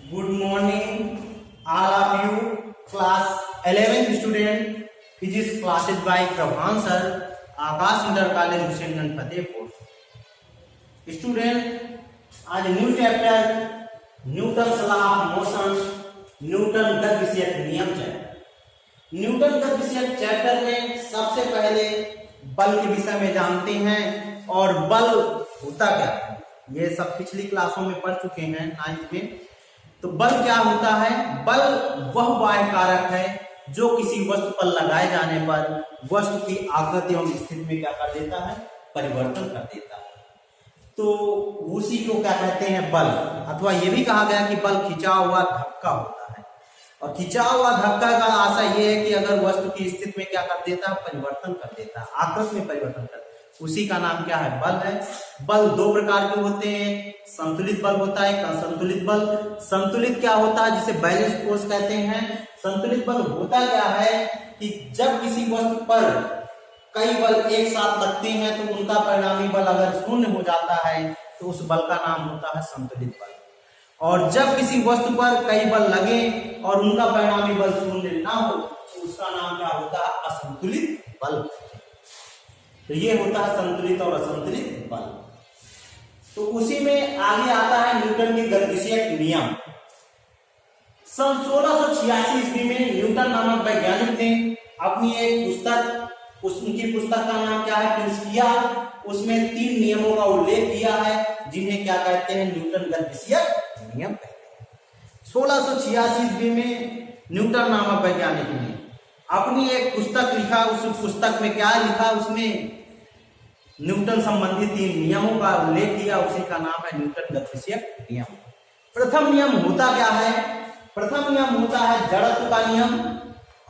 Good morning, all of you, class 11th student, physics classes by Prabhan sir, Aakash inter college Husainganj Fatehpur. Student, आज new chapter Newton law of motion, Newton गति विषयक नियम chapter. Newton गति विषयक chapter में सबसे पहले बल के विषय में जानते हैं और बल होता क्या है। ये सब पिछली क्लासों में पढ़ चुके हैं 9th में। तो बल क्या होता है? बल वह बाह्य कारक है जो किसी वस्तु पर लगाए जाने पर वस्तु की आकृति एवं स्थिति में क्या कर देता है? परिवर्तन कर देता है। तो उसी को क्या कहते हैं? बल। अथवा ये भी कहा गया कि बल खिंचा हुआ धक्का होता है। और खिंचा हुआ धक्का का आशा ये है कि अगर वस्तु की स्थिति में क्या कर देता है? परिवर्तन कर देता है, आकृति में परिवर्तन कर देता है। उसी का नाम क्या है? बल है। बल दो प्रकार के होते हैं, संतुलित बल होता है, असंतुलित बल। संतुलित क्या होता है? जिसे बैलेंस फोर्स कहते हैं। संतुलित बल होता क्या है कि जब किसी वस्तु पर कई बल एक साथ लगते हैं तो उनका परिणामी बल अगर शून्य हो जाता है तो उस बल का नाम होता है संतुलित बल। और जब किसी वस्तु पर कई बल लगे और उनका परिणामी बल शून्य ना हो तो उसका नाम क्या होता है? असंतुलित बल। तो ये होता है संतुलित और असंतुलित बल। तो उसी में आगे आता है न्यूटन के गति विषयक नियम। सन 1686 ईस्वी में न्यूटन नामक वैज्ञानिक ने अपनी एक पुस्तक, उनकी पुस्तक का नाम क्या है? प्रिंसिपिया। उसमें 3 नियमों का उल्लेख किया है जिन्हें क्या कहते हैं? न्यूटन गति विषयक नियम कहते हैं। 1686 ईस्वी में न्यूटन नामक वैज्ञानिक ने अपनी एक पुस्तक लिखा। उस पुस्तक में क्या लिखा? उसमें न्यूटन संबंधी 3 नियमों का उल्लेख किया। उसी का नाम है न्यूटन गति विषयक नियम। प्रथम नियम होता क्या है? प्रथम नियम होता है जड़त्व का नियम।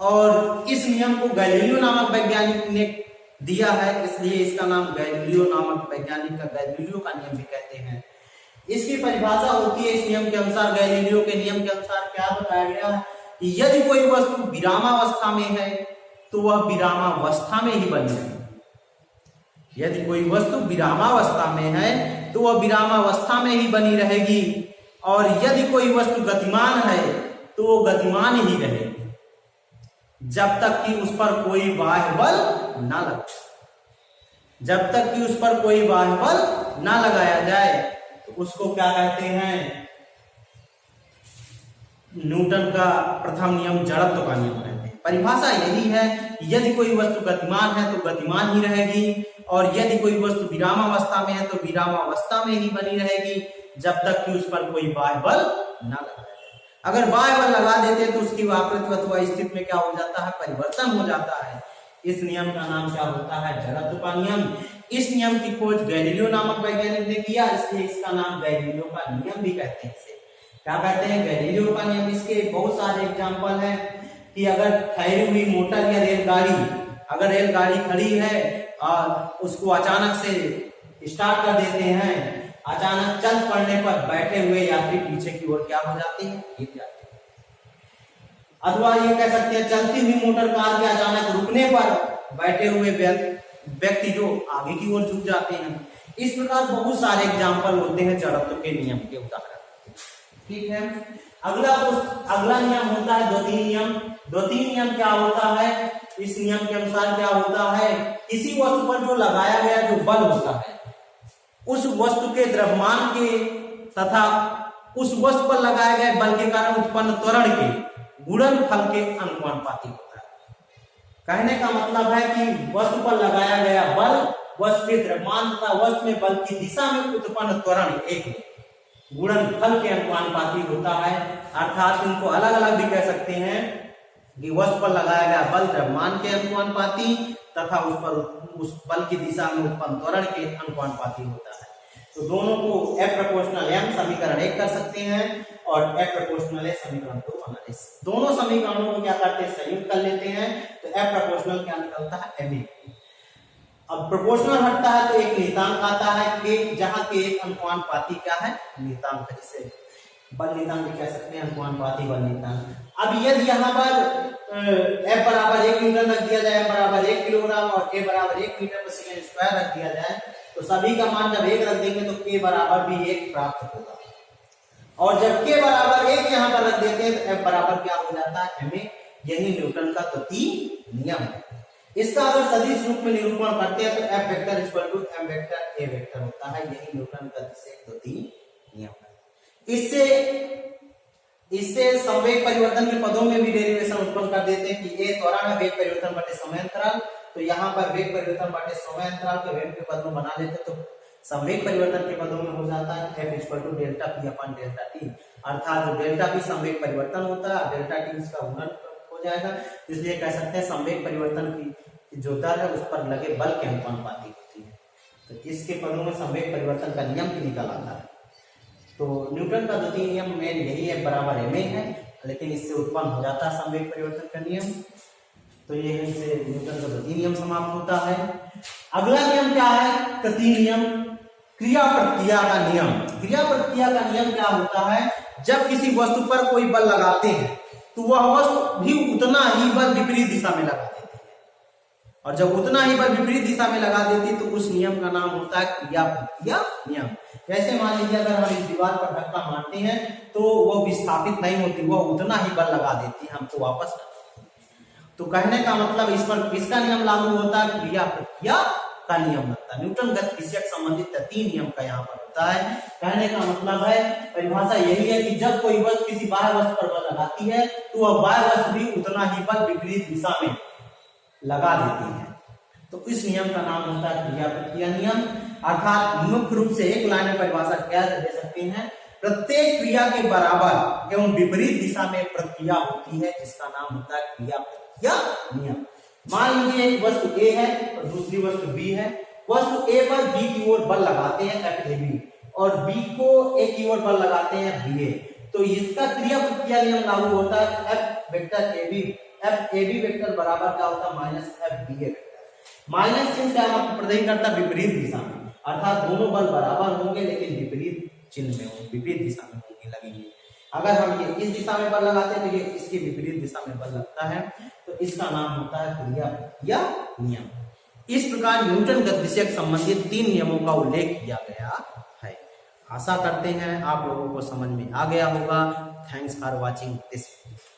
और इस नियम को गैलीलियो नामक वैज्ञानिक ने दिया है, इसलिए इसका नाम गैलीलियो नामक वैज्ञानिक का गैलीलियो का नियम भी कहते हैं। इसकी परिभाषा होती है इस नियम के अनुसार, गैलीलियो के नियम के अनुसार क्या बताया गया है कि यदि कोई वस्तु विरामावस्था में है तो वह विरामावस्था में ही बनी रहेगी। यदि कोई वस्तु विरामावस्था में है तो वह विरामावस्था में ही बनी रहेगी। और यदि कोई वस्तु गतिमान है तो वो गतिमान ही रहेगी जब तक कि उस पर कोई बाह्य बल ना लगे। जब तक कि उस पर कोई बाह्य बल ना लगाया जाए तो उसको क्या कहते हैं? न्यूटन का प्रथम नियम जड़त्व का नियम कहते हैं। परिभाषा यही है कि यदि कोई वस्तु गतिमान है तो गतिमान ही रहेगी और यदि कोई वस्तु विरामावस्था में है तो विरामावस्था में ही बनी रहेगी जब तक कि उस पर कोई बाह्य बल ना लगाया जाए। अगर बाह्य बल लगा देते तो उसकी आकृति अथवा स्थिति में क्या हो जाता है? परिवर्तन हो जाता है। इस नियम का नाम क्या होता है? जड़त्व का नियम। इस नियम की खोज गैलीलियो नामक वैज्ञानिक ने किया, इसलिए इसका नाम गैलीलियो का नियम भी कहते हैं। इसे क्या कहते हैं? गैलीलियो का नियम। इसके बहुत सारे एग्जाम्पल हैं कि अगर ठहरी हुई मोटर या रेलगाड़ी, अगर रेलगाड़ी खड़ी है और उसको अचानक से स्टार्ट कर देते हैं, अचानक चल पड़ने पर बैठे हुए यात्री पीछे की ओर क्या हो जाते हैं? गिर जाते हैं। अथवा ये कह सकते हैं चलती हुई मोटर कार के अचानक रुकने पर बैठे हुए व्यक्ति जो आगे की ओर झुक जाते हैं। इस प्रकार बहुत सारे एग्जाम्पल होते हैं जड़त्व के नियम के उदाहरण। ठीक है। अगला नियम होता है द्वितीय नियम। द्वितीय नियम क्या होता है? इस नियम के अनुसार क्या होता है? किसी वस्तु पर जो लगाया गया जो बल होता है उस वस्तु के द्रव्यमान के तथा उस वस्तु पर लगाए गए बल के कारण उत्पन्न त्वरण के गुणनफल के अनुपाती होता है। कहने का मतलब है कि वस्तु पर लगाया गया बल वस्तु के द्रव्यमान तथा वस्तु में बल की दिशा में उत्पन्न त्वरण एक गुणनफल के अनुपाती होता है। अर्थात इनको अलग अलग भी कह सकते हैं कि वस्तु पर लगाया गया बल द्रव्यमान के अनुपाती तथा उस बल की दिशा में उत्पन्न त्वरण के अनुपाती होता है। तो दोनों को F प्रोपोर्शनल M समीकरण 1 कर सकते हैं और F प्रोपोर्शनल A समीकरण 2 बना। दोनों समीकरणों को क्या करते हैं? संयुक्त कर लेते हैं तो F प्रोपोर्शनल क्या निकलता है? MA। अब प्रोपोर्शनल हटता है तो एक नियतांक आता है K, जहां के एक अनुपाती क्या है? नियतांक, जिसे बल नियतांक भी कह सकते हैं, अनुपाती बल नियतांक। अब यदि यहाँ पर F बराबर 1 न्यूटन रख दिया जाए, M बराबर 1 किलोग्राम और A बराबर 1 मीटर पर सेकंड स्क्वायर रख दिया जाए तो सभी का मान जब 1 रख देंगे तो K बराबर भी 1 प्राप्त होगा। और जब के बराबर 1 यहाँ पर रख देते हैं तो F बराबर क्या हो जाता है ma। यही न्यूटन का तृतीय नियम है। इसका अगर सदिश रूप में निरूपण करते हैं तो F vector equal to m vector a vector होता है। यही न्यूटन का तृतीय नियम है। इससे संवेग परिवर्तन के पदों में भी डेरिवेशन उत्पन्न कर देते हैं कि a त्वरण है वेग परिवर्तन बटे समय अंतराल, तो यहाँ पर वेग परिवर्तन बटे समय अंतराल के वेग के पद में बना लेते तो संवेग परिवर्तन के पदों में हो जाता है F equal to delta P upon delta T, अर्थात जो डेल्टा पी संवेग परिवर्तन होता है डेल्टा टी इसका गुणन हो जाएगा। इसलिए कह सकते हैं संवेग परिवर्तन की जो दर है उस पर लगे बल के अनुपाती होती है। तो इसके पदों में संवेग परिवर्तन का नियम भी निकल आता है। तो न्यूटन का द्वितीय नियम मेन यही है, बराबर ma है, लेकिन इससे उत्पन्न हो जाता है संवेग परिवर्तन का नियम। तो यही से न्यूटन का द्वितीय नियम समाप्त होता है। अगला नियम क्या है? तृतीय नियम क्रिया प्रतिक्रिया का नियम। क्रिया प्रतिक्रिया का नियम क्या होता है? जब किसी वस्तु पर कोई बल लगाते हैं तो वह वस्तु भी उतना ही बल विपरीत दिशा में लगा देती है, और जब उतना ही बल विपरीत दिशा में लगा देती है तो उस नियम का नाम होता है क्रिया प्रतिक्रिया नियम। जैसे मान लीजिए अगर हम इस दीवार पर धक्का मारते हैं तो वह विस्थापित नहीं होती, वह उतना ही बल लगा देती है हमको वापस। तो कहने का मतलब इस पर किसका नियम लागू होता है? क्रिया प्रतिक्रिया का नियम लगता है। न्यूटन गति विषयक संबंधित तृतीय नियम का यहाँ पर होता है। कहने का मतलब है, परिभाषा यही है कि जब कोई वस्तु किसी बाह्य वस्तु पर बल लगाती है तो वह बाह्य वस्तु भी उतना ही बल विपरीत दिशा में लगा देती है। तो इस नियम का नाम होता है क्रिया प्रतिक्रिया नियम। अर्थात मुख्य रूप से एक लाइन में परिभाषा क्या दे सकते हैं? प्रत्येक क्रिया के बराबर एवं विपरीत दिशा में प्रतिक्रिया होती है, जिसका नाम होता है क्रिया प्रतिक्रिया नियम। मान लीजिए एक वस्तु A है और दूसरी वस्तु B है। वस्तु A पर B की ओर बल लगाते हैं FAB और B को A की ओर बल लगाते हैं BA, तो इसका क्रिया प्रतिक्रिया नियम लागू होता है F vector AB। FAB vector बराबर क्या होता है? Minus FBA vector. माइनस चिन्ह से आपको प्रदान करता है विपरीत दिशा में, अर्थात दोनों बल बराबर होंगे लेकिन विपरीत चिन्ह में होंगे, विपरीत दिशा में होंगे लगेंगे। अगर हम ये इस दिशा में बल लगाते हैं तो ये इसकी विपरीत दिशा में बल लगता है, तो इसका नाम होता है क्रिया प्रतिक्रिया नियम। इस प्रकार न्यूटन गति विषयक संबंधित 3 नियमों का उल्लेख किया गया है। आशा करते हैं आप लोगों को समझ में आ गया होगा। Thanks for watching this video.